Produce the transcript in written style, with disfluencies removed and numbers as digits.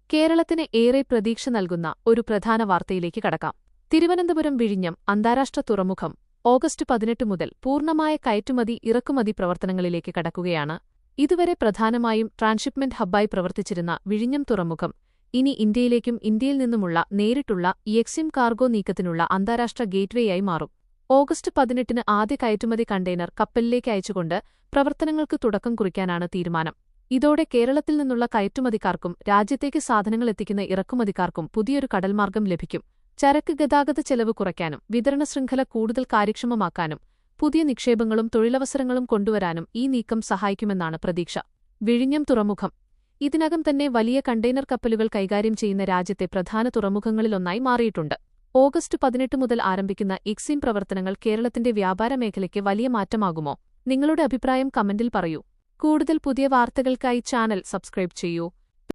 കേരളത്തിന് ഏറെ പ്രതീക്ഷ നൽകുന്ന ഒരു പ്രധാന വാർത്തയിലേക്ക് കടക്കാം. തിരുവനന്തപുരം വിഴിഞ്ഞം അന്താരാഷ്ട്ര തുറമുഖം ഓഗസ്റ്റ് 18 മുതൽ പൂർണ്ണമായ കയറ്റുമതി ഇറക്കുമതി പ്രവർത്തനങ്ങളിലേക്ക് കടക്കുകയാണ്. ഇതുവരെ പ്രധാനമായും ട്രാൻസ്ഷിപ്മെന്റ് ഹബ്ബായി പ്രവർത്തിച്ചിരുന്ന വിഴിഞ്ഞം തുറമുഖം ഇനി ഇന്ത്യയിലേക്കും ഇന്ത്യയിൽ നിന്നുമുള്ള നേരിട്ടുള്ള എക്സിം കാർഗോ നീക്കത്തിനുള്ള അന്താരാഷ്ട്ര ഗേറ്റ്വേയായി മാറും. ഓഗസ്റ്റ് 18-ന് ആദ്യ കയറ്റുമതി കണ്ടെയ്നർ കപ്പലിലേക്ക് അയച്ചുകൊണ്ട് പ്രവർത്തനങ്ങൾക്ക് തുടക്കം കുറിക്കാനാണ് തീരുമാനം. ഇതോടെ കേരളത്തിൽ നിന്നുള്ള കയറ്റുമതിക്കാർക്കും രാജ്യത്തേക്ക് സാധനങ്ങൾ എത്തിക്കുന്ന ഇറക്കുമതിക്കാർക്കും പുതിയൊരു കടൽമാർഗ്ഗം ലഭിക്കും. ചരക്ക് ഗതാഗത ചെലവ് കുറയ്ക്കാനും വിതരണ ശൃംഖല കൂടുതൽ കാര്യക്ഷമമാക്കാനും പുതിയ നിക്ഷേപങ്ങളും തൊഴിലവസരങ്ങളും കൊണ്ടുവരാനും ഈ നീക്കം സഹായിക്കുമെന്നാണ് പ്രതീക്ഷ. വിഴിഞ്ഞം തുറമുഖം ഇതിനകം തന്നെ വലിയ കണ്ടെയ്നർ കപ്പലുകൾ കൈകാര്യം ചെയ്യുന്ന രാജ്യത്തെ പ്രധാന തുറമുഖങ്ങളിലൊന്നായി മാറിയിട്ടുണ്ട്. ഓഗസ്റ്റ് 18 മുതൽ ആരംഭിക്കുന്ന എക്സിം പ്രവർത്തനങ്ങൾ കേരളത്തിന്റെ വ്യാപാര മേഖലയ്ക്ക് വലിയ മാറ്റമാകുമോ? നിങ്ങളുടെ അഭിപ്രായം കമന്റിൽ പറയൂ. കൂടുതൽ പുതിയ വാർത്തകൾക്കായി ചാനൽ സബ്സ്ക്രൈബ് ചെയ്യൂ.